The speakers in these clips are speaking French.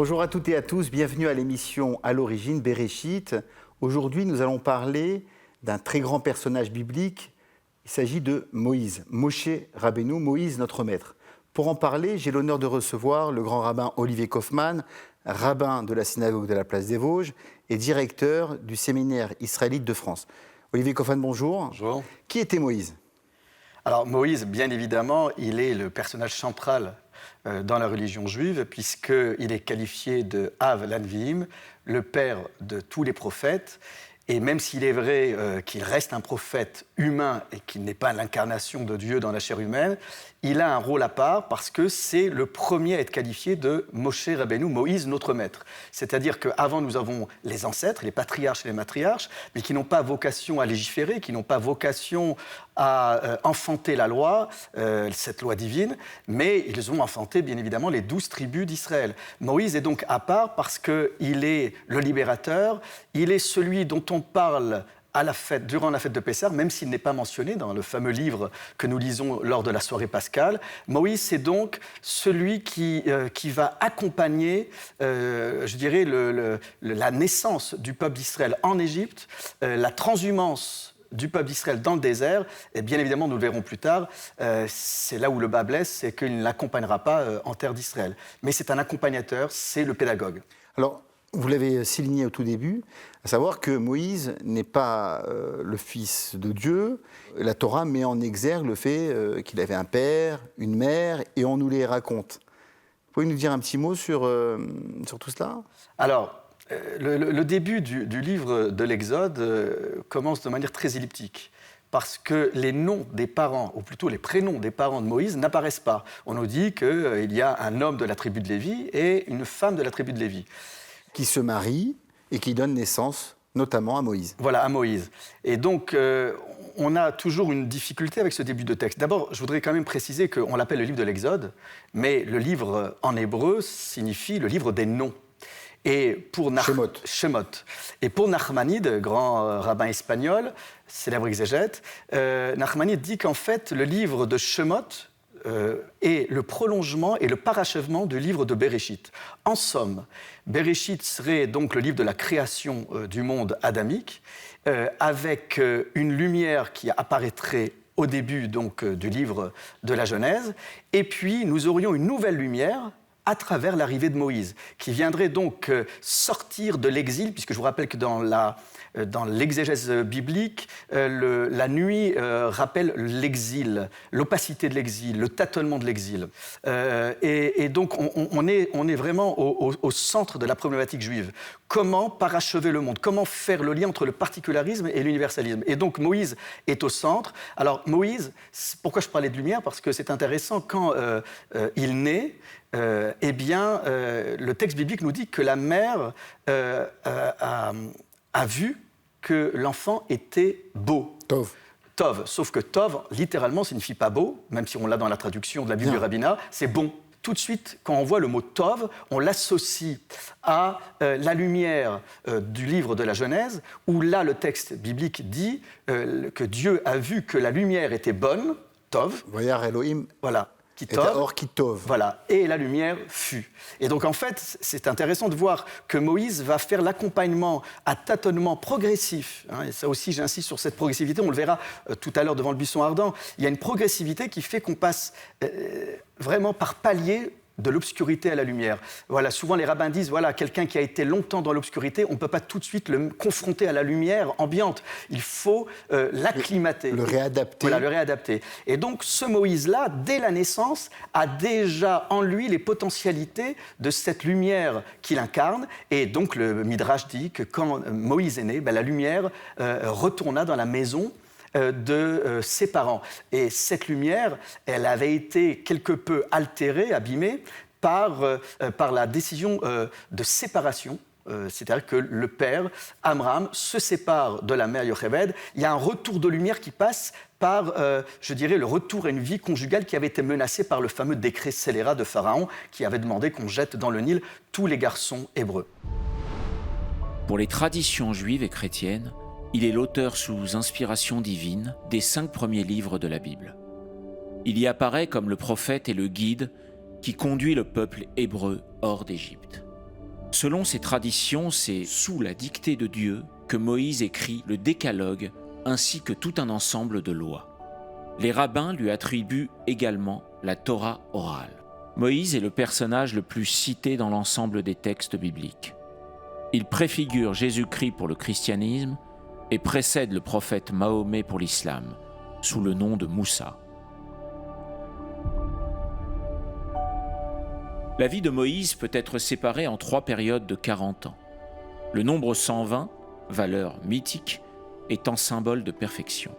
Bonjour à toutes et à tous, bienvenue à l'émission À l'origine, Béréchit. Aujourd'hui, nous allons parler d'un très grand personnage biblique. Il s'agit de Moïse, Moshe Rabbeinu, Moïse notre maître. Pour en parler, j'ai l'honneur de recevoir le grand rabbin Olivier Kaufmann, rabbin de la synagogue de la Place des Vosges et directeur du séminaire israélite de France. Olivier Kaufmann, bonjour. Bonjour. Qui était Moïse ? Alors Moïse, bien évidemment, il est le personnage central dans la religion juive, puisqu'il est qualifié de Av l'Anviim, le père de tous les prophètes. Et même s'il est vrai qu'il reste un prophète humain et qu'il n'est pas l'incarnation de Dieu dans la chair humaine, il a un rôle à part parce que c'est le premier à être qualifié de Moshe Rabbeinu, Moïse notre maître. C'est-à-dire qu'avant nous avons les ancêtres, les patriarches et les matriarches, mais qui n'ont pas vocation à légiférer, qui n'ont pas vocation à enfanter la loi, cette loi divine, mais ils ont enfanté bien évidemment les 12 tribus d'Israël. Moïse est donc à part parce qu'il est le libérateur, il est celui dont on parle durant la fête de Pessah, même s'il n'est pas mentionné dans le fameux livre que nous lisons lors de la soirée pascale. Moïse, c'est donc celui qui va accompagner, je dirais, la naissance du peuple d'Israël en Égypte, la transhumance du peuple d'Israël dans le désert, et bien évidemment, nous le verrons plus tard, c'est là où le bas blesse, c'est qu'il ne l'accompagnera pas en terre d'Israël. Mais c'est un accompagnateur, c'est le pédagogue. Alors, vous l'avez souligné au tout début, à savoir que Moïse n'est pas le fils de Dieu. La Torah met en exergue le fait qu'il avait un père, une mère, et on nous les raconte. Vous pouvez nous dire un petit mot sur tout cela ? Alors, le début du livre de l'Exode commence de manière très elliptique. Parce que les noms des parents, ou plutôt les prénoms des parents de Moïse, n'apparaissent pas. On nous dit qu'il y a un homme de la tribu de Lévi et une femme de la tribu de Lévi. Qui se marie et qui donne naissance notamment à Moïse. Voilà, à Moïse. Et donc, on a toujours une difficulté avec ce début de texte. D'abord, je voudrais quand même préciser qu'on l'appelle le livre de l'Exode, mais le livre en hébreu signifie le livre des noms. Et pour Shemot. Et pour Nachmanide, grand rabbin espagnol, célèbre exégète, Nachmanide dit qu'en fait, le livre de Shemot est le prolongement et le parachèvement du livre de Béréchit. En somme, Béréchit serait donc le livre de la création du monde adamique, avec une lumière qui apparaîtrait au début donc, du livre de la Genèse, et puis nous aurions une nouvelle lumière à travers l'arrivée de Moïse, qui viendrait donc sortir de l'exil, puisque je vous rappelle que dans l'exégèse biblique, la nuit rappelle l'exil, l'opacité de l'exil, le tâtonnement de l'exil. Et donc, on est vraiment au centre de la problématique juive. Comment parachever le monde ? Comment faire le lien entre le particularisme et l'universalisme ? Et donc, Moïse est au centre. Alors, Moïse, pourquoi je parlais de lumière ? Parce que c'est intéressant, quand il naît, le texte biblique nous dit que la mère a vu que l'enfant était beau. Tov. Tov, sauf que Tov, littéralement, signifie pas beau, même si on l'a dans la traduction de la Bible du rabbinat, c'est bon. Tout de suite, quand on voit le mot Tov, on l'associe à la lumière du livre de la Genèse, où là, le texte biblique dit que Dieu a vu que la lumière était bonne, Tov. Voyar Elohim. Voilà. Or qui tov. Voilà, et la lumière fut. Et donc en fait, c'est intéressant de voir que Moïse va faire l'accompagnement à tâtonnement progressif. Et ça aussi, j'insiste sur cette progressivité, on le verra tout à l'heure devant le buisson ardent. Il y a une progressivité qui fait qu'on passe vraiment par paliers de l'obscurité à la lumière. Voilà, souvent les rabbins disent, voilà, quelqu'un qui a été longtemps dans l'obscurité, on ne peut pas tout de suite le confronter à la lumière ambiante. Il faut l'acclimater. Le réadapter. Voilà, le réadapter. Et donc, ce Moïse-là, dès la naissance, a déjà en lui les potentialités de cette lumière qu'il incarne. Et donc, le Midrash dit que quand Moïse est né, la lumière retourna dans la maison de ses parents. Et cette lumière, elle avait été quelque peu altérée, abîmée, par la décision de séparation. C'est-à-dire que le père, Amram, se sépare de la mère Yocheved. Il y a un retour de lumière qui passe par, je dirais, le retour à une vie conjugale qui avait été menacée par le fameux décret scélérat de Pharaon, qui avait demandé qu'on jette dans le Nil tous les garçons hébreux. Pour les traditions juives et chrétiennes, il est l'auteur sous inspiration divine des 5 premiers livres de la Bible. Il y apparaît comme le prophète et le guide qui conduit le peuple hébreu hors d'Égypte. Selon ces traditions, c'est sous la dictée de Dieu que Moïse écrit le Décalogue ainsi que tout un ensemble de lois. Les rabbins lui attribuent également la Torah orale. Moïse est le personnage le plus cité dans l'ensemble des textes bibliques. Il préfigure Jésus-Christ pour le christianisme et précède le prophète Mahomet pour l'islam, sous le nom de Moussa. La vie de Moïse peut être séparée en 3 périodes de 40 ans. Le nombre 120, valeur mythique, étant symbole de perfection.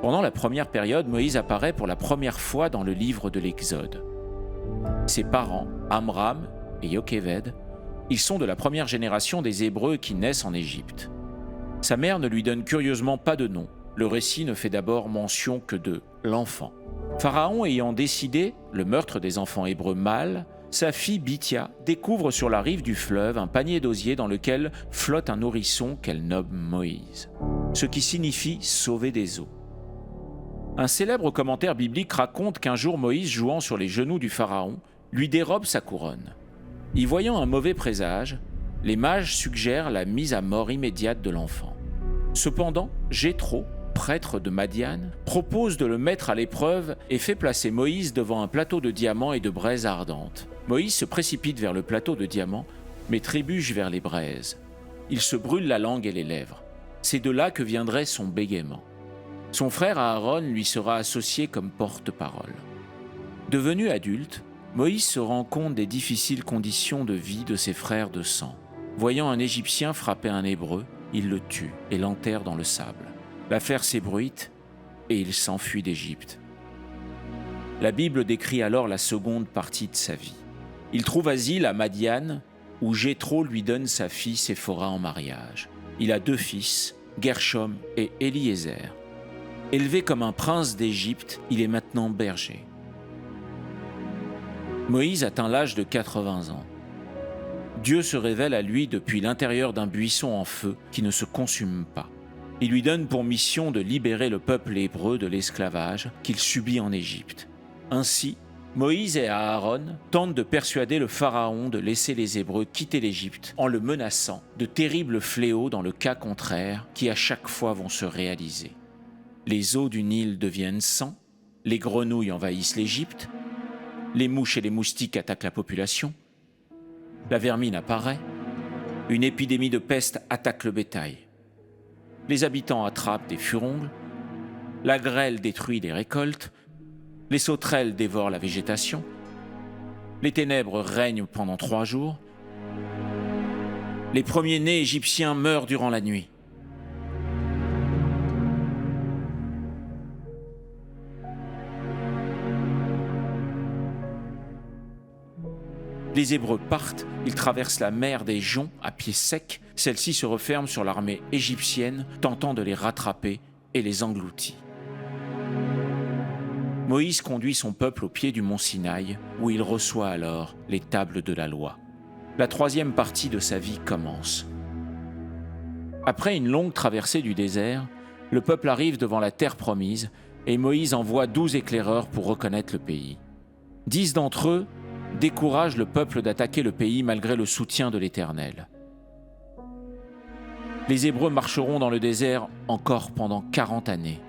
Pendant la première période, Moïse apparaît pour la première fois dans le livre de l'Exode. Ses parents, Amram et Yocheved, ils sont de la première génération des Hébreux qui naissent en Égypte. Sa mère ne lui donne curieusement pas de nom. Le récit ne fait d'abord mention que de l'enfant. Pharaon ayant décidé le meurtre des enfants hébreux mâles, sa fille Bithia découvre sur la rive du fleuve un panier d'osier dans lequel flotte un nourrisson qu'elle nomme Moïse, ce qui signifie « sauver des eaux ». Un célèbre commentaire biblique raconte qu'un jour Moïse, jouant sur les genoux du Pharaon, lui dérobe sa couronne. Y voyant un mauvais présage, les mages suggèrent la mise à mort immédiate de l'enfant. Cependant, Jéthro, prêtre de Madian, propose de le mettre à l'épreuve et fait placer Moïse devant un plateau de diamants et de braises ardentes. Moïse se précipite vers le plateau de diamants, mais trébuche vers les braises. Il se brûle la langue et les lèvres. C'est de là que viendrait son bégaiement. Son frère Aaron lui sera associé comme porte-parole. Devenu adulte, Moïse se rend compte des difficiles conditions de vie de ses frères de sang. Voyant un Égyptien frapper un Hébreu, il le tue et l'enterre dans le sable. L'affaire s'ébruite et il s'enfuit d'Égypte. La Bible décrit alors la seconde partie de sa vie. Il trouve asile à Madian, où Jéthro lui donne sa fille Séphora en mariage. Il a 2 fils, Gershom et Eliezer. Élevé comme un prince d'Égypte, il est maintenant berger. Moïse atteint l'âge de 80 ans. Dieu se révèle à lui depuis l'intérieur d'un buisson en feu qui ne se consume pas. Il lui donne pour mission de libérer le peuple hébreu de l'esclavage qu'il subit en Égypte. Ainsi, Moïse et Aaron tentent de persuader le Pharaon de laisser les Hébreux quitter l'Égypte en le menaçant de terribles fléaux dans le cas contraire qui à chaque fois vont se réaliser. Les eaux du Nil deviennent sang, les grenouilles envahissent l'Égypte, les mouches et les moustiques attaquent la population, la vermine apparaît, une épidémie de peste attaque le bétail. Les habitants attrapent des furoncles, la grêle détruit les récoltes, les sauterelles dévorent la végétation, les ténèbres règnent pendant 3 jours, les premiers-nés égyptiens meurent durant la nuit. Les Hébreux partent, ils traversent la mer des Joncs à pied sec, celle-ci se referme sur l'armée égyptienne, tentant de les rattraper et les engloutit. Moïse conduit son peuple au pied du mont Sinaï, où il reçoit alors les tables de la loi. La 3e partie de sa vie commence. Après une longue traversée du désert, le peuple arrive devant la terre promise et Moïse envoie 12 éclaireurs pour reconnaître le pays. 10 d'entre eux découragent le peuple d'attaquer le pays malgré le soutien de l'Éternel. Les Hébreux marcheront dans le désert encore pendant 40 années,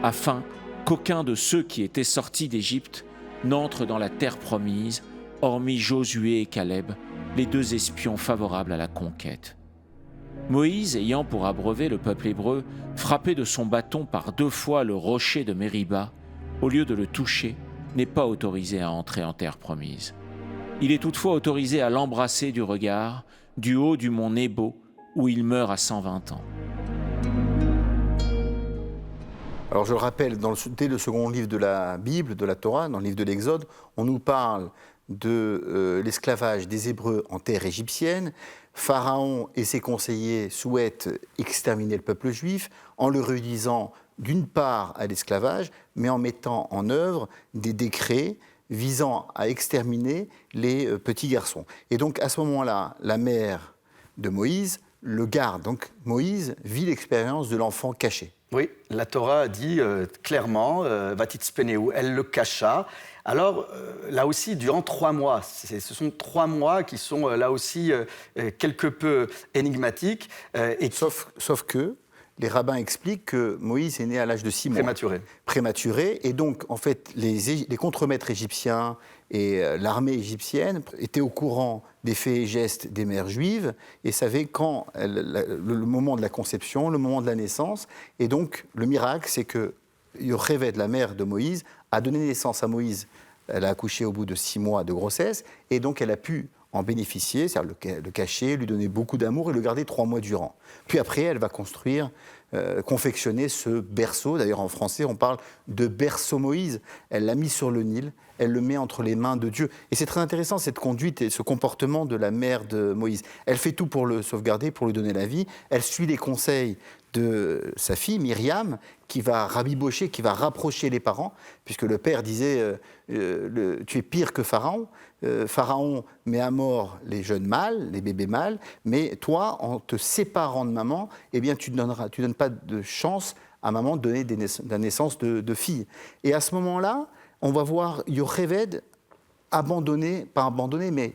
afin qu'aucun de ceux qui étaient sortis d'Égypte n'entre dans la terre promise, hormis Josué et Caleb, les 2 espions favorables à la conquête. Moïse, ayant pour abreuver le peuple hébreu, frappé de son bâton par 2 fois le rocher de Mériba, au lieu de le toucher, n'est pas autorisé à entrer en terre promise. Il est toutefois autorisé à l'embrasser du regard, du haut du mont Nebo, où il meurt à 120 ans. Alors je le rappelle, dès le second livre de la Bible, de la Torah, dans le livre de l'Exode, on nous parle de l'esclavage des Hébreux en terre égyptienne. Pharaon et ses conseillers souhaitent exterminer le peuple juif en le réduisant d'une part à l'esclavage, mais en mettant en œuvre des décrets visant à exterminer les petits garçons. Et donc à ce moment-là, la mère de Moïse le garde. Donc Moïse vit l'expérience de l'enfant caché. Oui, la Torah dit clairement, Vatitzpeneu, elle le cacha. Alors, là aussi, durant 3 mois, ce sont 3 mois qui sont là aussi quelque peu énigmatiques. Sauf que les rabbins expliquent que Moïse est né à l'âge de 6 mois. Prématuré. Et donc, en fait, les contremaîtres égyptiens et l'armée égyptienne étaient au courant des faits et gestes des mères juives et savaient quand le moment de la conception, le moment de la naissance. Et donc, le miracle, c'est que Yocheved, la mère de Moïse, a donné naissance à Moïse. Elle a accouché au bout de 6 mois de grossesse et donc elle a pu en bénéficier, c'est-à-dire le cacher, lui donner beaucoup d'amour et le garder 3 mois durant. Puis après, elle va confectionner ce berceau. D'ailleurs, en français, on parle de berceau Moïse. Elle l'a mis sur le Nil, elle le met entre les mains de Dieu. Et c'est très intéressant, cette conduite et ce comportement de la mère de Moïse. Elle fait tout pour le sauvegarder, pour lui donner la vie. Elle suit les conseils de sa fille, Myriam, qui va rabibocher, qui va rapprocher les parents, puisque le père disait tu es pire que Pharaon. Pharaon met à mort les jeunes mâles, les bébés mâles, mais toi, en te séparant de maman, eh bien, tu ne donnes pas de chance à maman de donner la naissance de filles. Et à ce moment-là, on va voir Yocheved mais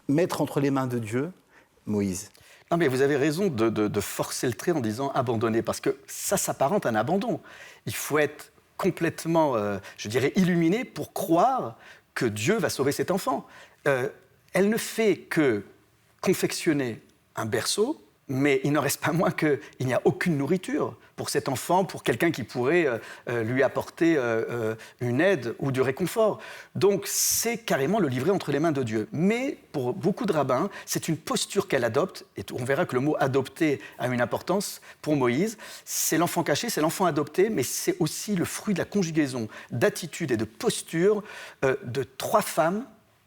mettre entre les mains de Dieu Moïse. Non, mais vous avez raison de forcer le trait en disant abandonner, parce que ça s'apparente à un abandon. Il faut être complètement, illuminé pour croire que Dieu va sauver cet enfant. Elle ne fait que confectionner un berceau, mais il n'en reste pas moins qu'il n'y a aucune nourriture pour cet enfant, pour quelqu'un qui pourrait lui apporter une aide ou du réconfort. Donc c'est carrément le livrer entre les mains de Dieu. Mais pour beaucoup de rabbins, c'est une posture qu'elle adopte, et on verra que le mot « adopter » a une importance pour Moïse. C'est l'enfant caché, c'est l'enfant adopté, mais c'est aussi le fruit de la conjugaison d'attitude et de posture de 3 femmes.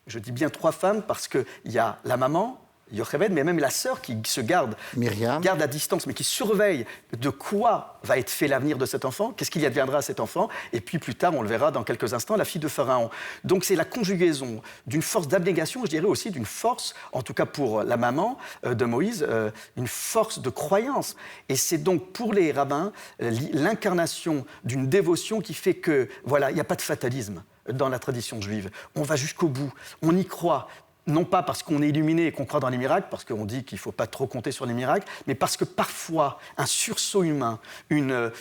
Je dis bien 3 femmes parce qu'il y a la maman, Yocheved, mais même la sœur qui se garde à distance, mais qui surveille de quoi va être fait l'avenir de cet enfant, qu'est-ce qu'il adviendra à cet enfant, et puis plus tard, on le verra dans quelques instants, la fille de Pharaon. Donc c'est la conjugaison d'une force d'abnégation, je dirais aussi d'une force, en tout cas pour la maman de Moïse, une force de croyance. Et c'est donc pour les rabbins l'incarnation d'une dévotion qui fait que, voilà, il n'y a pas de fatalisme dans la tradition juive. On va jusqu'au bout, on y croit. Non pas parce qu'on est illuminé et qu'on croit dans les miracles, parce qu'on dit qu'il ne faut pas trop compter sur les miracles, mais parce que parfois, un sursaut humain, une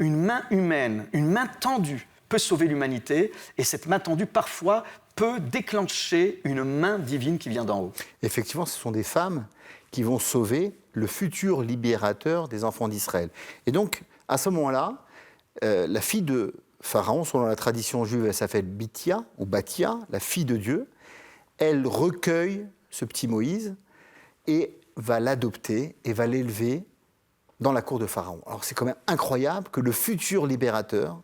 main humaine, une main tendue peut sauver l'humanité, et cette main tendue, parfois, peut déclencher une main divine qui vient d'en haut. Effectivement, ce sont des femmes qui vont sauver le futur libérateur des enfants d'Israël. Et donc, à ce moment-là, la fille de Pharaon, selon la tradition juive, elle s'appelle Bithia, ou Bathia, la fille de Dieu. Elle recueille ce petit Moïse et va l'adopter et va l'élever dans la cour de Pharaon. Alors c'est quand même incroyable que le futur libérateur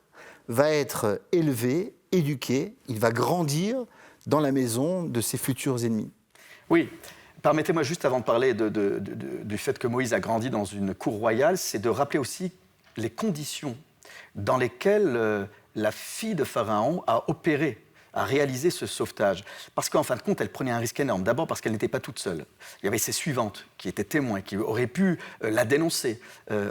va être élevé, éduqué, il va grandir dans la maison de ses futurs ennemis. Oui, permettez-moi juste avant de parler du fait que Moïse a grandi dans une cour royale, c'est de rappeler aussi les conditions dans lesquelles la fille de Pharaon a opéré, à réaliser ce sauvetage. Parce qu'en fin de compte, elle prenait un risque énorme. D'abord parce qu'elle n'était pas toute seule. Il y avait ses suivantes qui étaient témoins, qui auraient pu la dénoncer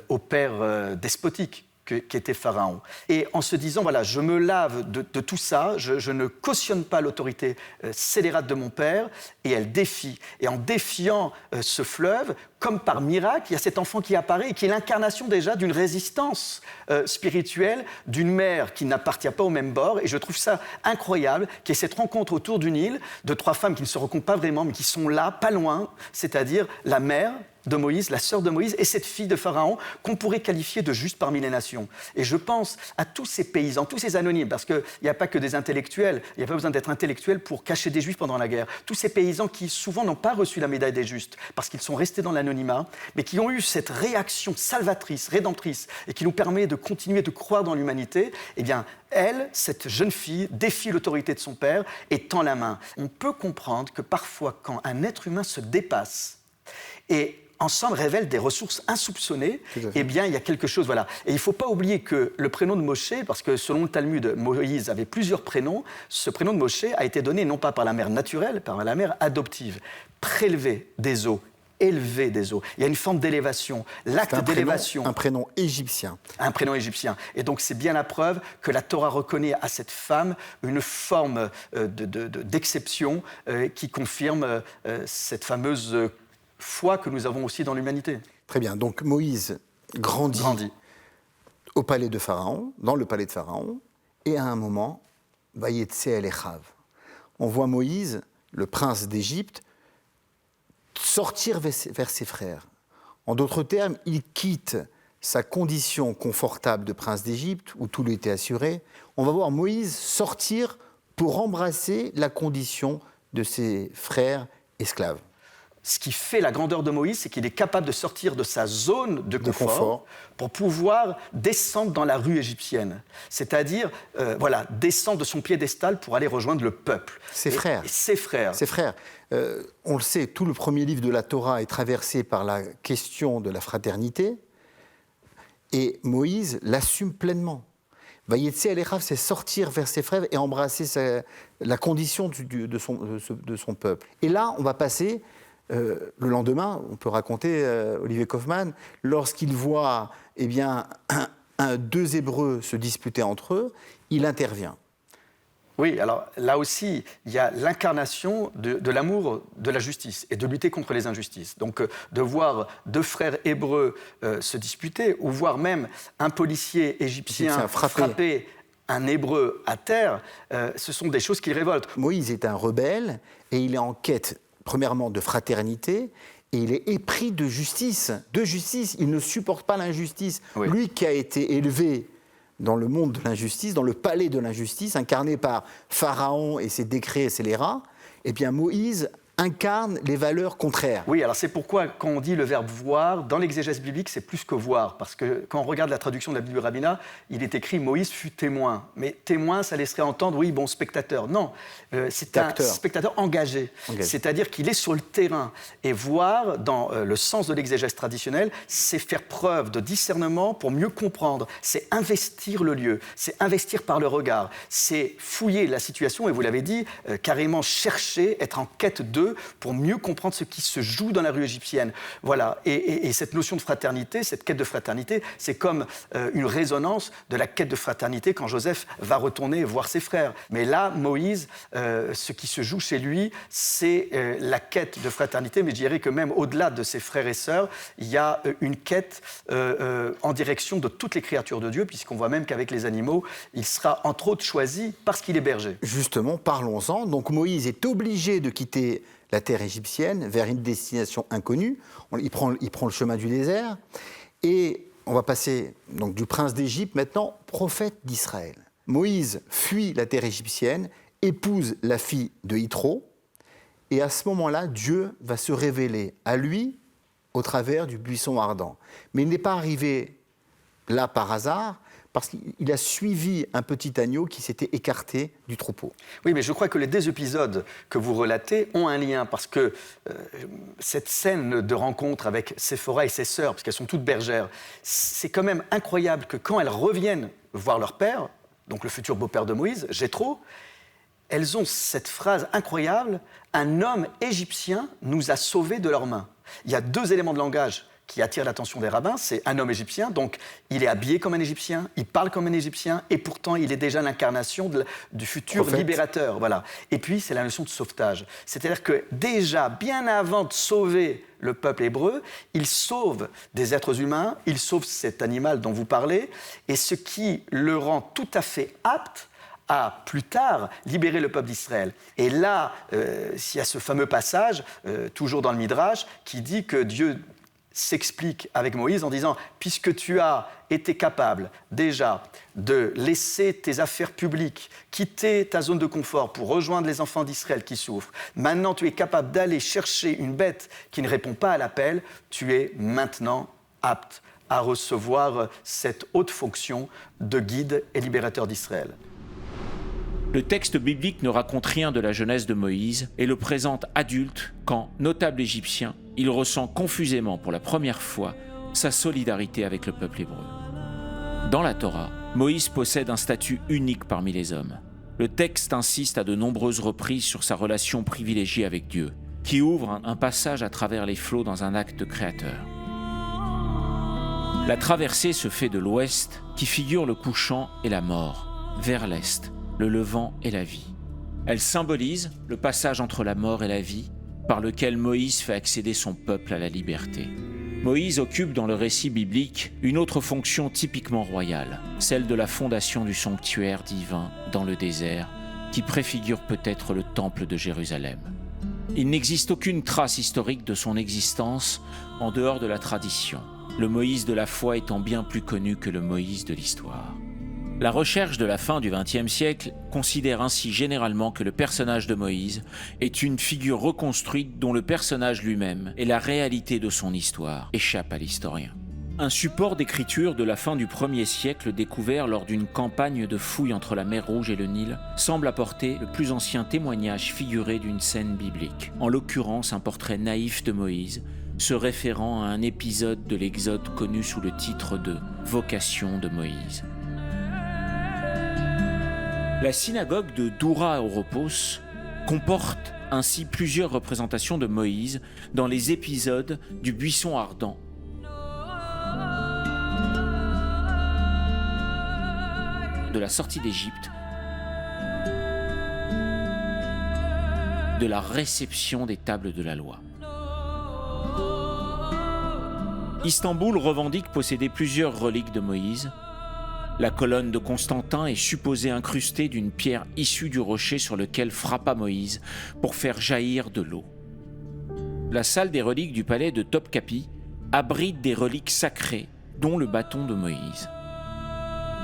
au père despotique qu'était Pharaon. Et en se disant, voilà, je me lave de tout ça, je ne cautionne pas l'autorité scélérate de mon père, et elle défie. Et en défiant ce fleuve, comme par miracle, il y a cet enfant qui apparaît et qui est l'incarnation déjà d'une résistance spirituelle d'une mère qui n'appartient pas au même bord. Et je trouve ça incroyable qu'il y ait cette rencontre autour du Nil de 3 femmes qui ne se rencontrent pas vraiment, mais qui sont là, pas loin, c'est-à-dire la mère de Moïse, la sœur de Moïse et cette fille de Pharaon qu'on pourrait qualifier de juste parmi les nations. Et je pense à tous ces paysans, tous ces anonymes, parce qu'il n'y a pas que des intellectuels, il n'y a pas besoin d'être intellectuel pour cacher des juifs pendant la guerre. Tous ces paysans qui souvent n'ont pas reçu la médaille des justes parce qu'ils sont restés dans l'anonymat, mais qui ont eu cette réaction salvatrice, rédemptrice, et qui nous permet de continuer de croire dans l'humanité, eh bien, elle, cette jeune fille, défie l'autorité de son père et tend la main. On peut comprendre que parfois, quand un être humain se dépasse et ensemble révèle des ressources insoupçonnées, eh bien, il y a quelque chose, voilà. Et il ne faut pas oublier que le prénom de Moshe, parce que selon le Talmud, Moïse avait plusieurs prénoms, ce prénom de Moshe a été donné non pas par la mère naturelle, par la mère adoptive, prélevée des eaux élevé des eaux. Il y a une forme d'élévation. L'acte d'élévation. Un prénom égyptien. Un prénom égyptien. Et donc c'est bien la preuve que la Torah reconnaît à cette femme une forme d'exception qui confirme cette fameuse foi que nous avons aussi dans l'humanité. Très bien. Donc Moïse grandit au palais de Pharaon, dans le palais de Pharaon, et à un moment, Vayetse el Echav. On voit Moïse, le prince d'Égypte, sortir vers ses frères. En d'autres termes, il quitte sa condition confortable de prince d'Égypte, où tout lui était assuré. On va voir Moïse sortir pour embrasser la condition de ses frères esclaves. Ce qui fait la grandeur de Moïse, c'est qu'il est capable de sortir de sa zone de confort pour pouvoir descendre dans la rue égyptienne. C'est-à-dire, descendre de son piédestal pour aller rejoindre le peuple. Ses frères. On le sait, tout le premier livre de la Torah est traversé par la question de la fraternité, et Moïse l'assume pleinement. Vayetse el Echav, c'est sortir vers ses frères et embrasser la condition de son peuple. Et là, on va passer... le lendemain, on peut raconter, Olivier Kaufmann, lorsqu'il voit deux Hébreux se disputer entre eux, il intervient. Oui, alors là aussi, il y a l'incarnation de l'amour de la justice et de lutter contre les injustices. Donc de voir deux frères hébreux se disputer, ou voir même un policier égyptien frapper un hébreu à terre, ce sont des choses qui révoltent. Moïse est un rebelle et il est en quête, premièrement, de fraternité, et il est épris de justice. Il ne supporte pas l'injustice. Oui. Lui qui a été élevé dans le monde de l'injustice, dans le palais de l'injustice, incarné par Pharaon et ses décrets et ses scélérats, eh bien Moïse incarne les valeurs contraires. Oui, alors c'est pourquoi quand on dit le verbe voir, dans l'exégèse biblique, c'est plus que voir, parce que quand on regarde la traduction de la Bible Rabbina, il est écrit « Moïse fut témoin ». Mais témoin, ça laisserait entendre, oui, bon, spectateur. Non, c'est un spectateur engagé. C'est-à-dire qu'il est sur le terrain. Et voir, dans le sens de l'exégèse traditionnelle, c'est faire preuve de discernement pour mieux comprendre. C'est investir le lieu, c'est investir par le regard, c'est fouiller la situation, et vous l'avez dit, carrément chercher, être en quête de pour mieux comprendre ce qui se joue dans la rue égyptienne. Voilà. Et cette notion de fraternité, cette quête de fraternité, c'est comme une résonance de la quête de fraternité quand Joseph va retourner voir ses frères. Mais là, Moïse, ce qui se joue chez lui, c'est la quête de fraternité, mais je dirais que même au-delà de ses frères et sœurs, il y a une quête en direction de toutes les créatures de Dieu, puisqu'on voit même qu'avec les animaux, il sera entre autres choisi parce qu'il est berger. Justement, parlons-en. Donc Moïse est obligé de quitter la terre égyptienne vers une destination inconnue. Il prend le chemin du désert. Et on va passer donc, du prince d'Égypte maintenant, prophète d'Israël. Moïse fuit la terre égyptienne, épouse la fille de Yitro, et à ce moment-là, Dieu va se révéler à lui au travers du buisson ardent. Mais il n'est pas arrivé là par hasard, parce qu'il a suivi un petit agneau qui s'était écarté du troupeau. Oui, mais je crois que les deux épisodes que vous relatez ont un lien, parce que cette scène de rencontre avec Séphora et ses sœurs, parce qu'elles sont toutes bergères, c'est quand même incroyable que quand elles reviennent voir leur père, donc le futur beau-père de Moïse, Jéthro, elles ont cette phrase incroyable « Un homme égyptien nous a sauvés de leurs mains ». Il y a deux éléments de langage qui attire l'attention des rabbins, c'est un homme égyptien, donc il est habillé comme un Égyptien, il parle comme un Égyptien, et pourtant il est déjà l'incarnation du futur libérateur. Voilà. Et puis c'est la notion de sauvetage. C'est-à-dire que déjà, bien avant de sauver le peuple hébreu, il sauve des êtres humains, il sauve cet animal dont vous parlez, et ce qui le rend tout à fait apte à, plus tard, libérer le peuple d'Israël. Et là, il y a ce fameux passage, toujours dans le Midrash, qui dit que Dieu s'explique avec Moïse en disant « Puisque tu as été capable déjà de laisser tes affaires publiques, quitter ta zone de confort pour rejoindre les enfants d'Israël qui souffrent, maintenant tu es capable d'aller chercher une bête qui ne répond pas à l'appel, tu es maintenant apte à recevoir cette haute fonction de guide et libérateur d'Israël. » Le texte biblique ne raconte rien de la jeunesse de Moïse et le présente adulte quand, notable égyptien, il ressent confusément pour la première fois sa solidarité avec le peuple hébreu. Dans la Torah, Moïse possède un statut unique parmi les hommes. Le texte insiste à de nombreuses reprises sur sa relation privilégiée avec Dieu. qui ouvre un passage à travers les flots dans un acte créateur. La traversée se fait de l'ouest, qui figure le couchant et la mort, vers l'est, le levant et la vie. Elle symbolise le passage entre la mort et la vie, par lequel Moïse fait accéder son peuple à la liberté. Moïse occupe dans le récit biblique une autre fonction typiquement royale, celle de la fondation du sanctuaire divin dans le désert, qui préfigure peut-être le temple de Jérusalem. Il n'existe aucune trace historique de son existence en dehors de la tradition, le Moïse de la foi étant bien plus connu que le Moïse de l'histoire. La recherche de la fin du XXe siècle considère ainsi généralement que le personnage de Moïse est une figure reconstruite dont le personnage lui-même et la réalité de son histoire échappent à l'historien. Un support d'écriture de la fin du 1er siècle découvert lors d'une campagne de fouilles entre la mer Rouge et le Nil semble apporter le plus ancien témoignage figuré d'une scène biblique, en l'occurrence un portrait naïf de Moïse, se référant à un épisode de l'Exode connu sous le titre de « Vocation de Moïse ». La synagogue de Doura Oropos comporte ainsi plusieurs représentations de Moïse dans les épisodes du buisson ardent, de la sortie d'Égypte, de la réception des tables de la loi. Istanbul revendique posséder plusieurs reliques de Moïse. La colonne de Constantin est supposée incrustée d'une pierre issue du rocher sur lequel frappa Moïse pour faire jaillir de l'eau. La salle des reliques du palais de Topkapi abrite des reliques sacrées, dont le bâton de Moïse.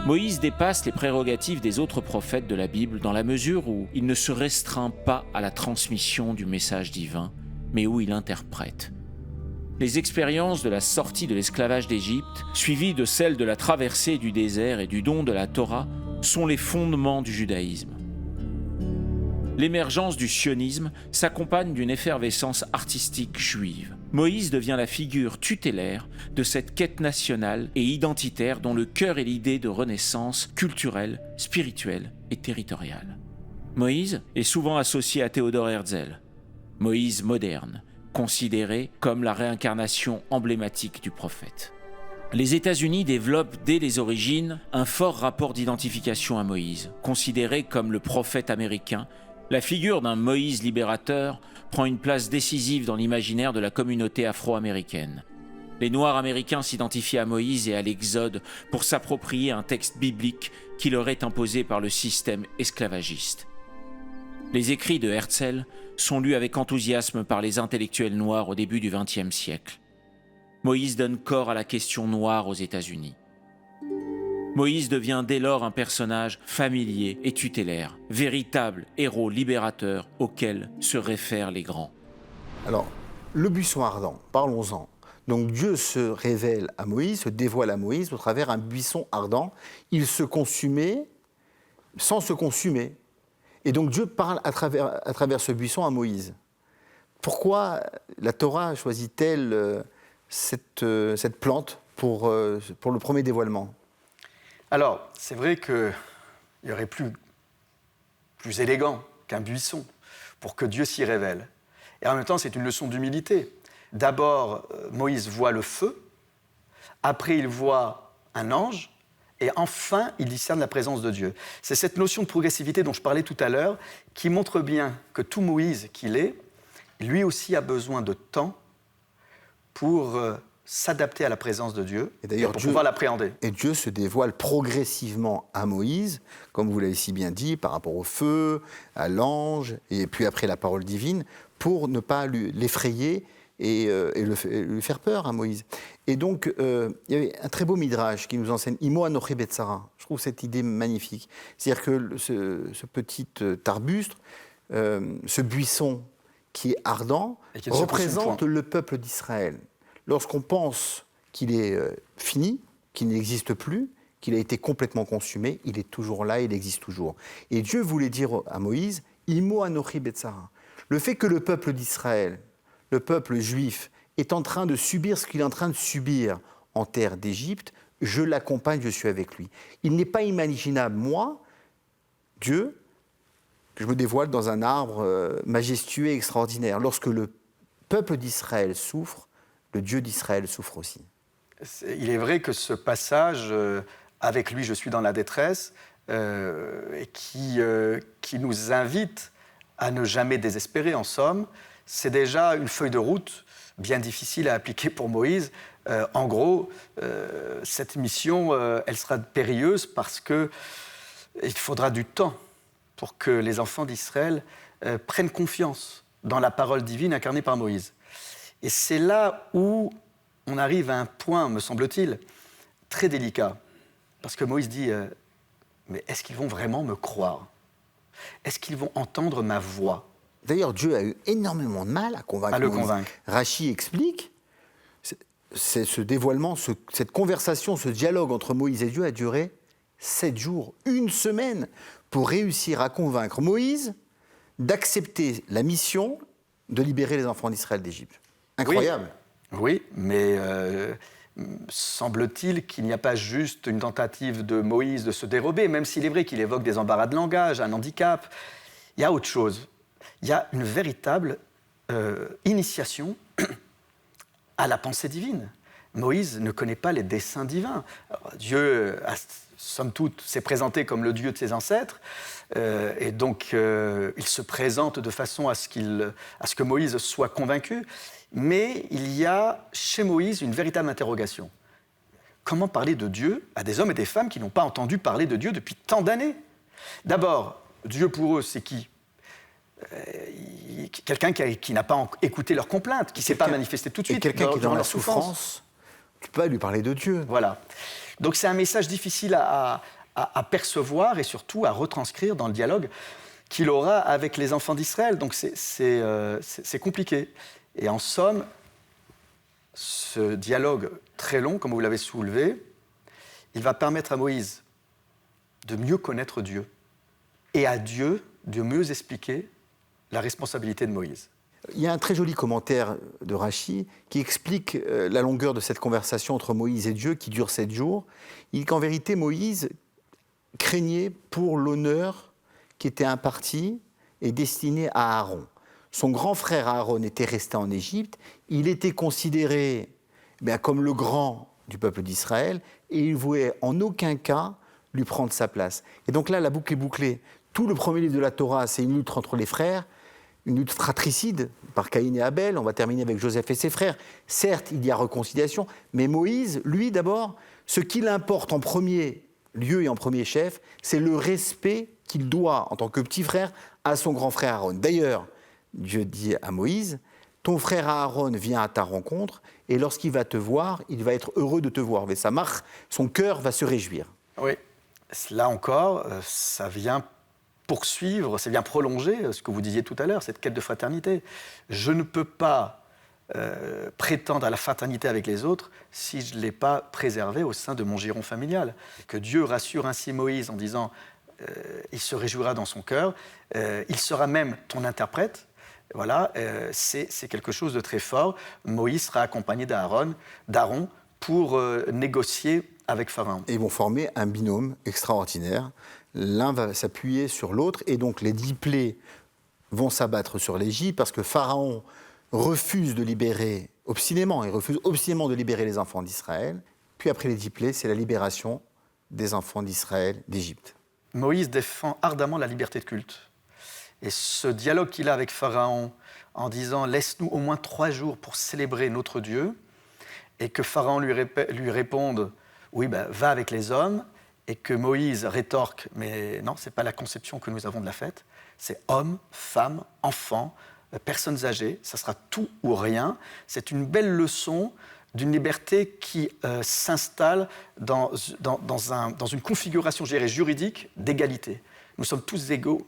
Moïse dépasse les prérogatives des autres prophètes de la Bible dans la mesure où il ne se restreint pas à la transmission du message divin, mais où il interprète. Les expériences de la sortie de l'esclavage d'Égypte, suivies de celles de la traversée du désert et du don de la Torah, sont les fondements du judaïsme. L'émergence du sionisme s'accompagne d'une effervescence artistique juive. Moïse devient la figure tutélaire de cette quête nationale et identitaire dont le cœur est l'idée de renaissance culturelle, spirituelle et territoriale. Moïse est souvent associé à Théodore Herzl, Moïse moderne, considéré comme la réincarnation emblématique du prophète. Les États-Unis développent dès les origines un fort rapport d'identification à Moïse. Considéré comme le prophète américain, la figure d'un Moïse libérateur prend une place décisive dans l'imaginaire de la communauté afro-américaine. Les Noirs américains s'identifient à Moïse et à l'Exode pour s'approprier un texte biblique qui leur est imposé par le système esclavagiste. Les écrits de Herzl sont lus avec enthousiasme par les intellectuels noirs au début du XXe siècle. Moïse donne corps à la question noire aux États-Unis. Moïse devient dès lors un personnage familier et tutélaire, véritable héros libérateur auquel se réfèrent les grands. Alors, le buisson ardent, parlons-en. Donc Dieu se révèle à Moïse, se dévoile à Moïse au travers un buisson ardent. Il se consumait sans se consumer. Et donc Dieu parle à travers ce buisson à Moïse. Pourquoi la Torah choisit-elle cette plante pour le premier dévoilement ? Alors, c'est vrai qu'il y aurait plus élégant qu'un buisson pour que Dieu s'y révèle. Et en même temps, c'est une leçon d'humilité. D'abord, Moïse voit le feu, après il voit un ange, et enfin, il discerne la présence de Dieu. C'est cette notion de progressivité dont je parlais tout à l'heure qui montre bien que tout Moïse qu'il est, lui aussi a besoin de temps pour s'adapter à la présence de Dieu et pour pouvoir l'appréhender. Et Dieu se dévoile progressivement à Moïse, comme vous l'avez si bien dit, par rapport au feu, à l'ange, et puis après la parole divine, pour ne pas l'effrayer et lui faire peur à Moïse. Et donc, il y avait un très beau midrash qui nous enseigne « Imo anochi betzara ». Je trouve cette idée magnifique. C'est-à-dire que ce petit arbuste, ce buisson qui est ardent, représente le peuple d'Israël. Lorsqu'on pense qu'il est fini, qu'il n'existe plus, qu'il a été complètement consumé, il est toujours là, il existe toujours. Et Dieu voulait dire à Moïse « Imo anochi betzara ». Le fait que le peuple d'Israël, le peuple juif, est en train de subir ce qu'il est en train de subir en terre d'Égypte, je l'accompagne, je suis avec lui. Il n'est pas imaginable, moi, Dieu, je me dévoile dans un arbre majestueux et extraordinaire. Lorsque le peuple d'Israël souffre, le Dieu d'Israël souffre aussi. Il est vrai que ce passage, avec lui je suis dans la détresse, qui nous invite à ne jamais désespérer, en somme, c'est déjà une feuille de route bien difficile à appliquer pour Moïse. En gros, cette mission, elle sera périlleuse parce qu'il faudra du temps pour que les enfants d'Israël prennent confiance dans la parole divine incarnée par Moïse. Et c'est là où on arrive à un point, me semble-t-il, très délicat. Parce que Moïse dit, mais est-ce qu'ils vont vraiment me croire? Est-ce qu'ils vont entendre ma voix? D'ailleurs, Dieu a eu énormément de mal à convaincre Moïse. Convaincre. Rachid explique, ce dévoilement, cette conversation, ce dialogue entre Moïse et Dieu a duré 7 jours, une semaine, pour réussir à convaincre Moïse d'accepter la mission de libérer les enfants d'Israël d'Égypte. Incroyable. Oui, mais semble-t-il qu'il n'y a pas juste une tentative de Moïse de se dérober, même s'il est vrai qu'il évoque des embarras de langage, un handicap. Il y a autre chose. Il y a une véritable initiation à la pensée divine. Moïse ne connaît pas les desseins divins. Alors, Dieu, somme toute, s'est présenté comme le Dieu de ses ancêtres, et donc il se présente de façon à ce que Moïse soit convaincu. Mais il y a chez Moïse une véritable interrogation. Comment parler de Dieu à des hommes et des femmes qui n'ont pas entendu parler de Dieu depuis tant d'années? D'abord, Dieu pour eux, c'est qui? Quelqu'un qui n'a pas écouté leurs complaintes, qui ne s'est pas manifesté tout de suite. Quelqu'un qui est dans la souffrance, tu ne peux pas lui parler de Dieu. Voilà. Donc c'est un message difficile à percevoir et surtout à retranscrire dans le dialogue qu'il aura avec les enfants d'Israël. Donc c'est compliqué. Et en somme, ce dialogue très long, comme vous l'avez soulevé, il va permettre à Moïse de mieux connaître Dieu et à Dieu de mieux expliquer la responsabilité de Moïse. Il y a un très joli commentaire de Rachid qui explique la longueur de cette conversation entre Moïse et Dieu qui dure 7 jours. Il dit qu'en vérité, Moïse craignait pour l'honneur qui était imparti et destiné à Aaron. Son grand frère Aaron était resté en Égypte, il était considéré comme le grand du peuple d'Israël et il ne voulait en aucun cas lui prendre sa place. Et donc là, la boucle est bouclée. Tout le premier livre de la Torah, c'est une lutte entre les frères, une lutte fratricide par Caïn et Abel. On va terminer avec Joseph et ses frères. Certes, il y a réconciliation, mais Moïse, lui d'abord, ce qu'il importe en premier lieu et en premier chef, c'est le respect qu'il doit, en tant que petit frère, à son grand frère Aaron. D'ailleurs, Dieu dit à Moïse, ton frère Aaron vient à ta rencontre et lorsqu'il va te voir, il va être heureux de te voir. Mais ça marche, son cœur va se réjouir. Oui, là encore, ça vient poursuivre, ça vient prolonger ce que vous disiez tout à l'heure, cette quête de fraternité. Je ne peux pas prétendre à la fraternité avec les autres si je ne l'ai pas préservé au sein de mon giron familial. Que Dieu rassure ainsi Moïse en disant il se réjouira dans son cœur, il sera même ton interprète. Voilà, c'est quelque chose de très fort. Moïse sera accompagné d'Aaron pour négocier avec Pharaon. Et ils vont former un binôme extraordinaire. L'un va s'appuyer sur l'autre et donc les 10 plaies vont s'abattre sur l'Égypte parce que Pharaon refuse de libérer obstinément, il refuse obstinément de libérer les enfants d'Israël. Puis après les 10 plaies, c'est la libération des enfants d'Israël d'Égypte. Moïse défend ardemment la liberté de culte. Et ce dialogue qu'il a avec Pharaon en disant « Laisse-nous au moins 3 jours pour célébrer notre Dieu » et que Pharaon lui réponde « Oui, va avec les hommes » et que Moïse rétorque « Mais non, ce n'est pas la conception que nous avons de la fête. C'est hommes, femmes, enfants, personnes âgées, ça sera tout ou rien. » C'est une belle leçon d'une liberté qui s'installe dans une configuration, je dirais, juridique d'égalité. Nous sommes tous égaux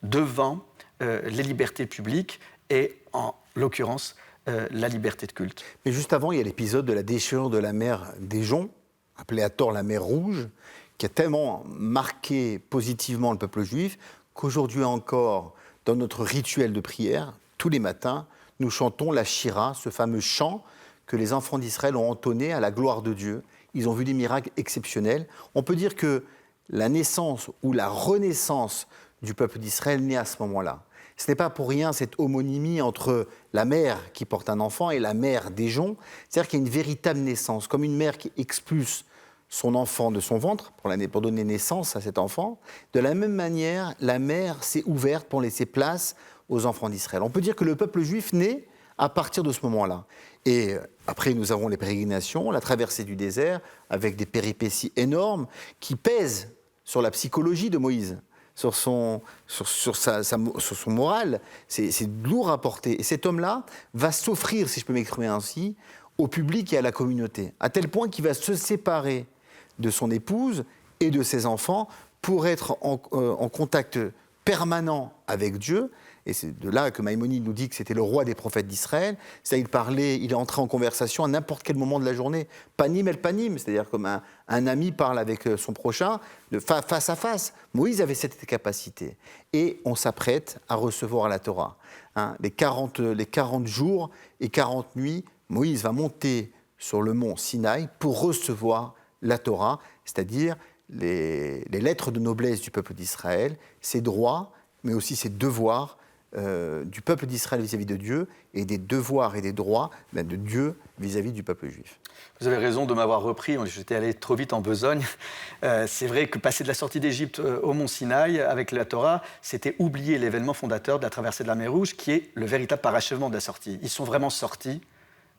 devant les libertés publiques et, en l'occurrence, la liberté de culte. Mais juste avant, il y a l'épisode de la déchirure de la mer d'Éjon, appelée à tort la mer Rouge, qui a tellement marqué positivement le peuple juif qu'aujourd'hui encore, dans notre rituel de prière, tous les matins, nous chantons la Shira, ce fameux chant que les enfants d'Israël ont entonné à la gloire de Dieu. Ils ont vu des miracles exceptionnels. On peut dire que la naissance ou la renaissance du peuple d'Israël naît à ce moment-là. Ce n'est pas pour rien cette homonymie entre la mère qui porte un enfant et la mère des joncs. C'est-à-dire qu'il y a une véritable naissance, comme une mère qui expulse son enfant de son ventre pour donner naissance à cet enfant. De la même manière, la mère s'est ouverte pour laisser place aux enfants d'Israël. On peut dire que le peuple juif naît à partir de ce moment-là. Et après, nous avons les pérégrinations, la traversée du désert, avec des péripéties énormes qui pèsent sur la psychologie de Moïse, sur son moral. C'est lourd à porter. Et cet homme-là va s'offrir, si je peux m'exprimer ainsi, au public et à la communauté, à tel point qu'il va se séparer de son épouse et de ses enfants pour être en contact permanent avec Dieu. Et c'est de là que Maïmonide nous dit que c'était le roi des prophètes d'Israël. C'est-à-dire il est entré en conversation à n'importe quel moment de la journée. Panim el panim, c'est-à-dire comme un ami parle avec son prochain, face à face. Moïse avait cette capacité. Et on s'apprête à recevoir la Torah. Les 40 jours et 40 nuits, Moïse va monter sur le mont Sinaï pour recevoir la Torah, c'est-à-dire les lettres de noblesse du peuple d'Israël, ses droits, mais aussi ses devoirs du peuple d'Israël vis-à-vis de Dieu et des devoirs et des droits de Dieu vis-à-vis du peuple juif. Vous avez raison de m'avoir repris, j'étais allé trop vite en besogne. C'est vrai que passer de la sortie d'Égypte au mont Sinaï avec la Torah, c'était oublier l'événement fondateur de la traversée de la mer Rouge qui est le véritable parachèvement de la sortie. Ils sont vraiment sortis,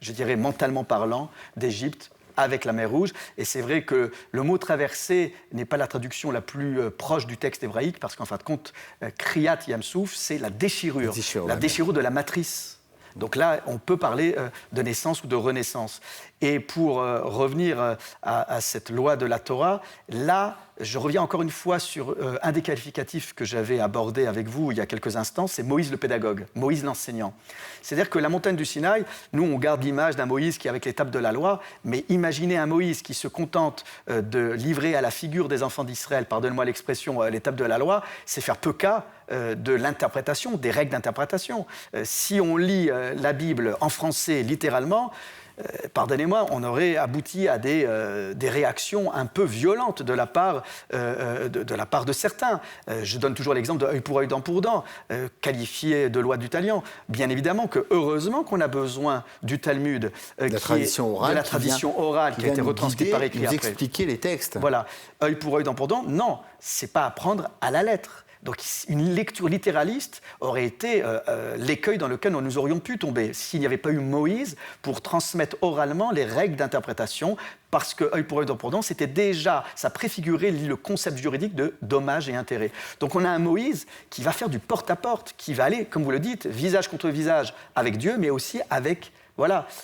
je dirais mentalement parlant, d'Égypte avec la mer Rouge. Et c'est vrai que le mot « traversée » n'est pas la traduction la plus proche du texte hébraïque, parce qu'en fin de compte, « kriyat yamsouf », c'est la déchirure de la matrice. Donc là, on peut parler de naissance ou de renaissance. Et pour revenir à cette loi de la Torah, là, je reviens encore une fois sur un des qualificatifs que j'avais abordé avec vous il y a quelques instants, c'est Moïse le pédagogue, Moïse l'enseignant. C'est-à-dire que la montagne du Sinaï, nous, on garde l'image d'un Moïse qui est avec l'étape de la loi, mais imaginez un Moïse qui se contente de livrer à la figure des enfants d'Israël, pardonnez-moi l'expression, l'étape de la loi, c'est faire peu cas de l'interprétation, des règles d'interprétation. Si on lit la Bible en français littéralement, pardonnez-moi, on aurait abouti à des réactions un peu violentes de la part de certains. Je donne toujours l'exemple de œil pour œil, dent pour dent, qualifié de loi du talion. Bien évidemment que heureusement qu'on a besoin du Talmud, de la tradition orale qui a été retranscrite par écrit. Nous expliquer les textes. Voilà, œil pour œil, dent pour dent. Non, c'est pas à prendre à la lettre. Donc une lecture littéraliste aurait été l'écueil dans lequel nous aurions pu tomber s'il n'y avait pas eu Moïse pour transmettre oralement les règles d'interprétation, parce que œil pour œil, dent pour dent, c'était déjà, ça préfigurait le concept juridique de dommage et intérêt. Donc on a un Moïse qui va faire du porte-à-porte, qui va aller, comme vous le dites, visage contre visage avec Dieu, mais aussi avec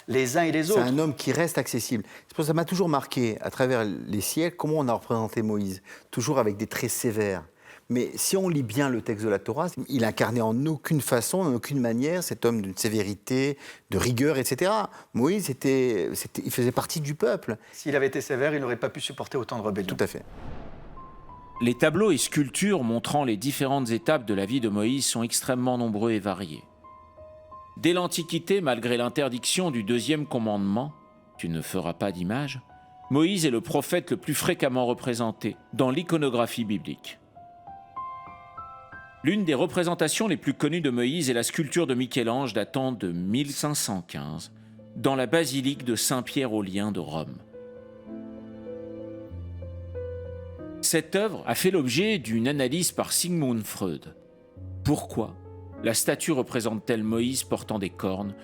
les uns et les autres. C'est un homme qui reste accessible. C'est pour ça que ça m'a toujours marqué, à travers les siècles, comment on a représenté Moïse, toujours avec des traits sévères. Mais si on lit bien le texte de la Torah, il incarnait en aucune façon, en aucune manière, cet homme d'une sévérité, de rigueur, etc. Moïse, il faisait partie du peuple. S'il avait été sévère, il n'aurait pas pu supporter autant de rébellion. Tout à fait. Les tableaux et sculptures montrant les différentes étapes de la vie de Moïse sont extrêmement nombreux et variés. Dès l'Antiquité, malgré l'interdiction du deuxième commandement, « Tu ne feras pas d'image », Moïse est le prophète le plus fréquemment représenté dans l'iconographie biblique. L'une des représentations les plus connues de Moïse est la sculpture de Michel-Ange datant de 1515 dans la basilique de Saint-Pierre aux Liens de Rome. Cette œuvre a fait l'objet d'une analyse par Sigmund Freud. Pourquoi la statue représente-t-elle Moïse portant des cornes,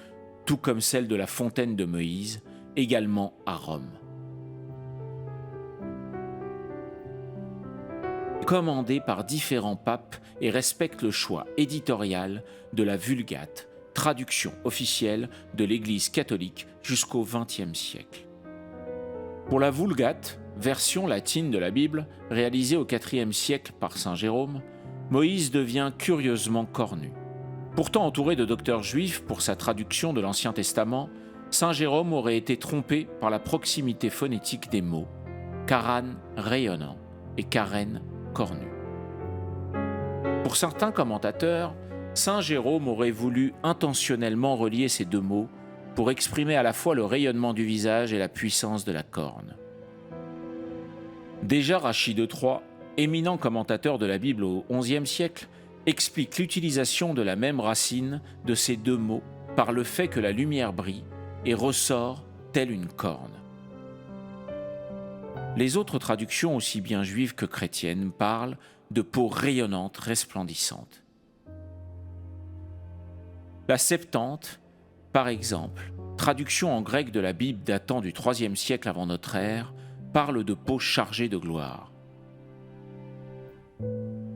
tout comme celle de la fontaine de Moïse, également à Rome? Commandée par différents papes et respecte le choix éditorial de la Vulgate, traduction officielle de l'Église catholique jusqu'au XXe siècle. Pour la Vulgate, version latine de la Bible, réalisée au IVe siècle par saint Jérôme, Moïse devient curieusement cornu. Pourtant entouré de docteurs juifs pour sa traduction de l'Ancien Testament, saint Jérôme aurait été trompé par la proximité phonétique des mots Karan rayonnant et Karen cornu. Pour certains commentateurs, saint Jérôme aurait voulu intentionnellement relier ces deux mots pour exprimer à la fois le rayonnement du visage et la puissance de la corne. Déjà Rachid de Troyes éminent commentateur de la Bible au XIe siècle, explique l'utilisation de la même racine de ces deux mots par le fait que la lumière brille et ressort telle une corne. Les autres traductions, aussi bien juives que chrétiennes, parlent de peau rayonnante, resplendissante. La Septante, par exemple, traduction en grec de la Bible datant du IIIe siècle avant notre ère, parle de peau chargée de gloire.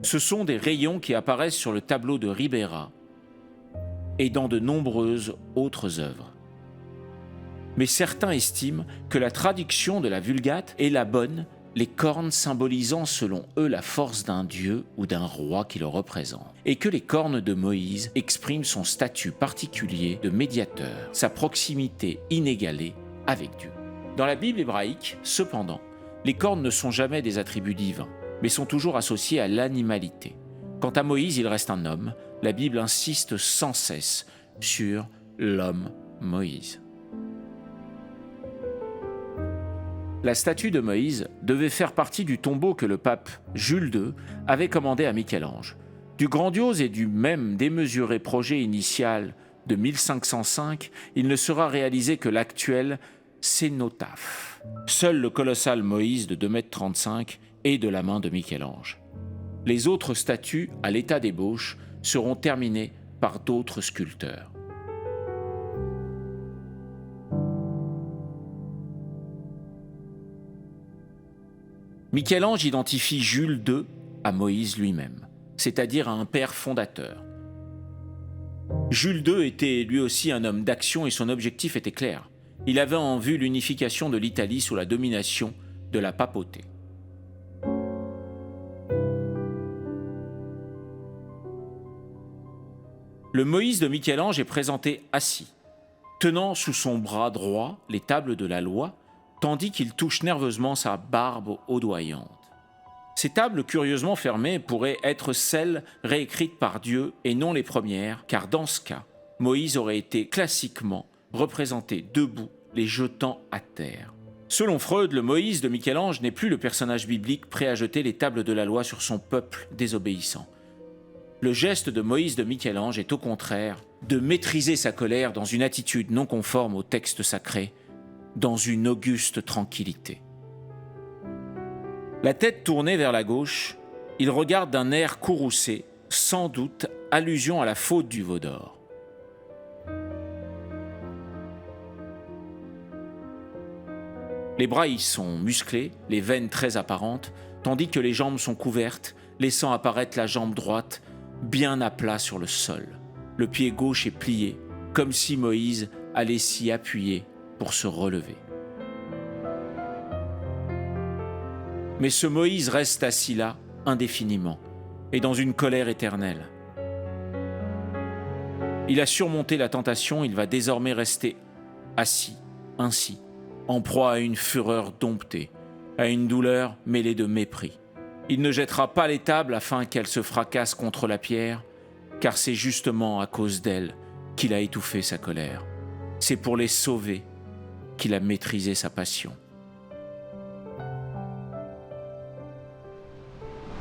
Ce sont des rayons qui apparaissent sur le tableau de Ribera et dans de nombreuses autres œuvres. Mais certains estiment que la traduction de la Vulgate est la bonne, les cornes symbolisant selon eux la force d'un dieu ou d'un roi qui le représente, et que les cornes de Moïse expriment son statut particulier de médiateur, sa proximité inégalée avec Dieu. Dans la Bible hébraïque, cependant, les cornes ne sont jamais des attributs divins, mais sont toujours associés à l'animalité. Quant à Moïse, il reste un homme. La Bible insiste sans cesse sur l'homme Moïse. La statue de Moïse devait faire partie du tombeau que le pape Jules II avait commandé à Michel-Ange. Du grandiose et du même démesuré projet initial de 1505, il ne sera réalisé que l'actuel cénotaphe. Seul le colossal Moïse de 2,35 m est de la main de Michel-Ange. Les autres statues, à l'état d'ébauche, seront terminées par d'autres sculpteurs. Michel-Ange identifie Jules II à Moïse lui-même, c'est-à-dire à un père fondateur. Jules II était lui aussi un homme d'action et son objectif était clair. Il avait en vue l'unification de l'Italie sous la domination de la papauté. Le Moïse de Michel-Ange est présenté assis, tenant sous son bras droit les tables de la loi, tandis qu'il touche nerveusement sa barbe audoyante. Ces tables curieusement fermées pourraient être celles réécrites par Dieu et non les premières, car dans ce cas, Moïse aurait été classiquement représenté debout, les jetant à terre. Selon Freud, le Moïse de Michel-Ange n'est plus le personnage biblique prêt à jeter les tables de la loi sur son peuple désobéissant. Le geste de Moïse de Michel-Ange est au contraire de maîtriser sa colère dans une attitude non conforme au texte sacré, dans une auguste tranquillité. La tête tournée vers la gauche, il regarde d'un air courroucé, sans doute allusion à la faute du veau d'or. Les bras y sont musclés, les veines très apparentes, tandis que les jambes sont couvertes, laissant apparaître la jambe droite bien à plat sur le sol. Le pied gauche est plié, comme si Moïse allait s'y appuyer pour se relever. Mais ce Moïse reste assis là, indéfiniment, et dans une colère éternelle. Il a surmonté la tentation, il va désormais rester assis, ainsi, en proie à une fureur domptée, à une douleur mêlée de mépris. Il ne jettera pas les tables afin qu'elles se fracassent contre la pierre, car c'est justement à cause d'elles qu'il a étouffé sa colère. C'est pour les sauver qu'il a maîtrisé sa passion.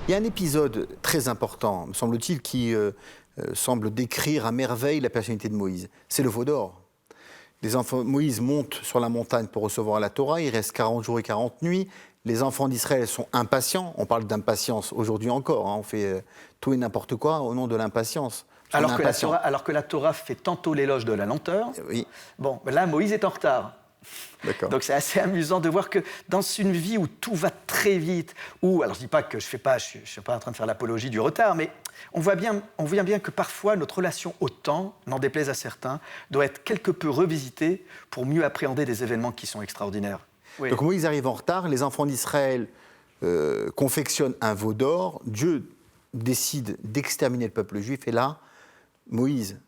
Il y a un épisode très important, me semble-t-il, qui semble décrire à merveille la personnalité de Moïse. C'est le veau d'or. Moïse monte sur la montagne pour recevoir la Torah, il reste 40 jours et 40 nuits. Les enfants d'Israël sont impatients. On parle d'impatience aujourd'hui encore. On fait tout et n'importe quoi au nom de l'impatience. Alors que la Torah fait tantôt l'éloge de la lenteur, oui. Bon, là, Moïse est en retard. D'accord. Donc c'est assez amusant de voir que dans une vie où tout va très vite, alors je ne dis pas que je ne suis pas en train de faire l'apologie du retard, mais on voit bien que parfois notre relation au temps, n'en déplaise à certains, doit être quelque peu revisitée pour mieux appréhender des événements qui sont extraordinaires. Oui. Donc Moïse arrive en retard, les enfants d'Israël confectionnent un veau d'or, Dieu décide d'exterminer le peuple juif, et là, Moïse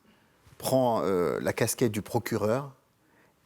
prend la casquette du procureur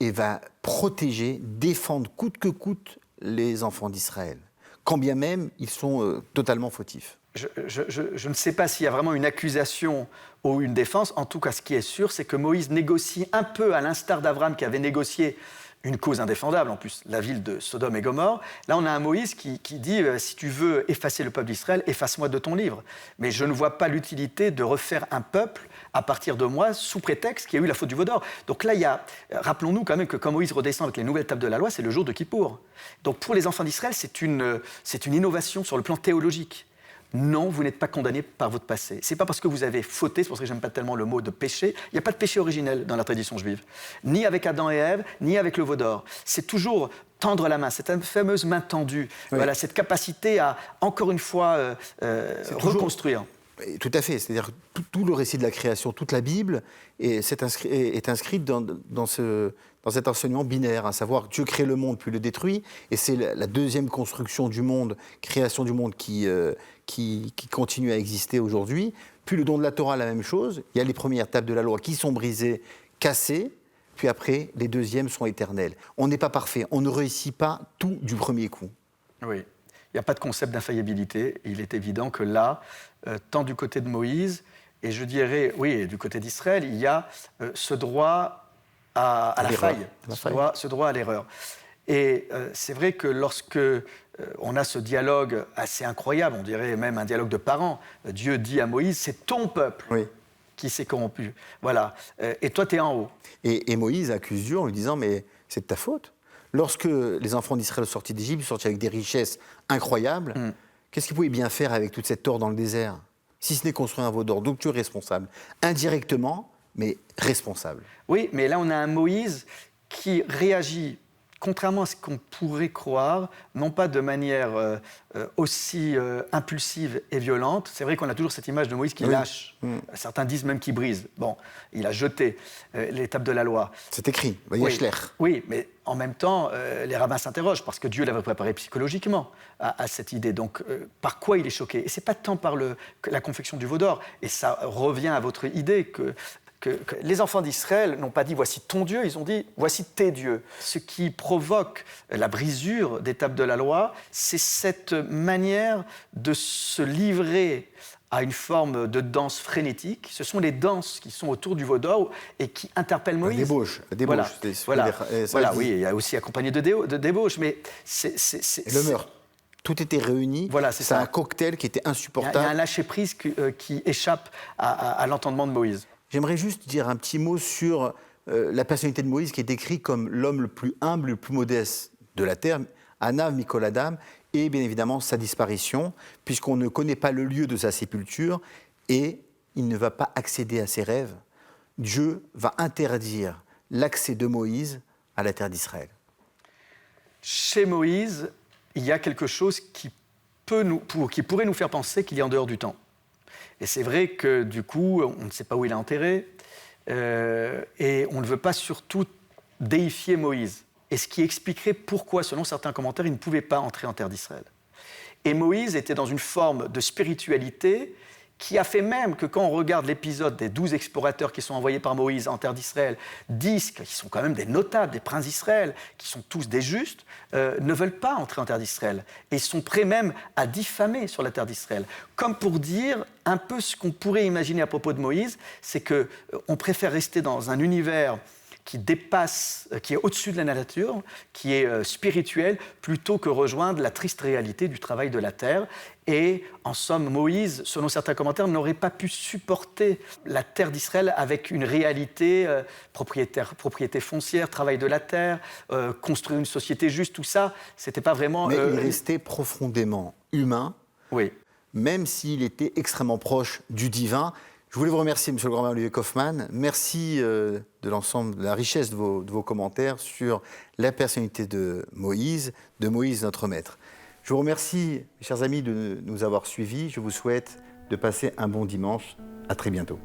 et va protéger, défendre coûte que coûte les enfants d'Israël, quand bien même ils sont totalement fautifs. Je ne sais pas s'il y a vraiment une accusation ou une défense. En tout cas, ce qui est sûr, c'est que Moïse négocie un peu à l'instar d'Abraham qui avait négocié une cause indéfendable, en plus, la ville de Sodome et Gomorrhe. Là, on a un Moïse qui dit si tu veux effacer le peuple d'Israël, efface-moi de ton livre. Mais je ne vois pas l'utilité de refaire un peuple à partir de moi, sous prétexte qu'il y a eu la faute du veau d'or. Donc là, rappelons-nous quand même que quand Moïse redescend avec les nouvelles tables de la loi, c'est le jour de Kippour. Donc pour les enfants d'Israël, c'est une innovation sur le plan théologique. Non, vous n'êtes pas condamné par votre passé. C'est pas parce que vous avez fauté, c'est pour ça que j'aime pas tellement le mot de péché. Il n'y a pas de péché originel dans la tradition juive, ni avec Adam et Ève, ni avec le veau d'or. C'est toujours tendre la main, cette fameuse main tendue, oui. Voilà, cette capacité à, encore une fois, reconstruire. Tout à fait, c'est-à-dire tout le récit de la création, toute la Bible est inscrite dans cet enseignement binaire, à savoir Dieu crée le monde puis le détruit, et c'est la deuxième construction du monde, création du monde qui continue à exister aujourd'hui. Puis le don de la Torah, la même chose, il y a les premières tables de la loi qui sont brisées, cassées, puis après les deuxièmes sont éternelles. On n'est pas parfait, on ne réussit pas tout du premier coup. Oui. Il n'y a pas de concept d'infaillibilité. Il est évident que là, tant du côté de Moïse, et je dirais, oui, du côté d'Israël, il y a ce droit à la faille, ce droit à l'erreur. Et c'est vrai que lorsque on a ce dialogue assez incroyable, on dirait même un dialogue de parents, Dieu dit à Moïse, c'est ton peuple qui s'est corrompu. Voilà. Et toi, tu es en haut. Et Moïse accuse Dieu en lui disant, mais c'est de ta faute. Lorsque les enfants d'Israël sont sortis d'Égypte, ils sont sortis avec des richesses incroyables, qu'est-ce qu'ils pouvaient bien faire avec toute cette or dans le désert, si ce n'est construire un veau d'or? Donc tu es responsable. Indirectement, mais responsable. Oui, mais là on a un Moïse qui réagit, contrairement à ce qu'on pourrait croire, non pas de manière aussi impulsive et violente. C'est vrai qu'on a toujours cette image de Moïse qui lâche. Certains disent même qu'il brise. Bon, il a jeté l'étape de la loi. C'est écrit, Yeshler. Oui, mais en même temps, les rabbins s'interrogent parce que Dieu l'avait préparé psychologiquement à cette idée. Donc, par quoi il est choqué? Et c'est pas tant par la confection du veau d'or. Et ça revient à votre idée que les enfants d'Israël n'ont pas dit « voici ton Dieu », ils ont dit « voici tes dieux ». Ce qui provoque la brisure des tables de la loi, c'est cette manière de se livrer à une forme de danse frénétique. Ce sont les danses qui sont autour du veau d'or et qui interpellent Moïse. La débauche. Voilà, oui, il y a aussi accompagné de débauche, mais c'est le meurtre. Tout était réuni, voilà, c'est un cocktail qui était insupportable. Il y a un lâcher-prise qui échappe à l'entendement de Moïse. J'aimerais juste dire un petit mot sur la personnalité de Moïse qui est décrit comme l'homme le plus humble, le plus modeste de la terre, Anav Mikol Adam, et bien évidemment sa disparition, puisqu'on ne connaît pas le lieu de sa sépulture et il ne va pas accéder à ses rêves. Dieu va interdire l'accès de Moïse à la terre d'Israël. Chez Moïse, il y a quelque chose qui pourrait nous faire penser qu'il est en dehors du temps. Et c'est vrai que, du coup, on ne sait pas où il est enterré, et on ne veut pas surtout déifier Moïse. Et ce qui expliquerait pourquoi, selon certains commentaires, il ne pouvait pas entrer en terre d'Israël. Et Moïse était dans une forme de spiritualité qui a fait même que quand on regarde l'épisode des 12 explorateurs qui sont envoyés par Moïse en terre d'Israël, 10, qui sont quand même des notables, des princes d'Israël, qui sont tous des justes, ne veulent pas entrer en terre d'Israël. Et sont prêts même à diffamer sur la terre d'Israël. Comme pour dire un peu ce qu'on pourrait imaginer à propos de Moïse, c'est qu'on préfère rester dans un univers qui dépasse, qui est au-dessus de la nature, qui est spirituel, plutôt que rejoindre la triste réalité du travail de la terre. Et en somme, Moïse, selon certains commentaires, n'aurait pas pu supporter la terre d'Israël avec une réalité propriété foncière, travail de la terre, construire une société juste, tout ça, c'était pas vraiment... Mais il restait profondément humain, même s'il était extrêmement proche du divin. Je voulais vous remercier, monsieur le grand-maire Olivier Kaufmann. Merci de l'ensemble, de la richesse de vos commentaires sur la personnalité de Moïse notre maître. Je vous remercie, chers amis, de nous avoir suivis. Je vous souhaite de passer un bon dimanche. À très bientôt.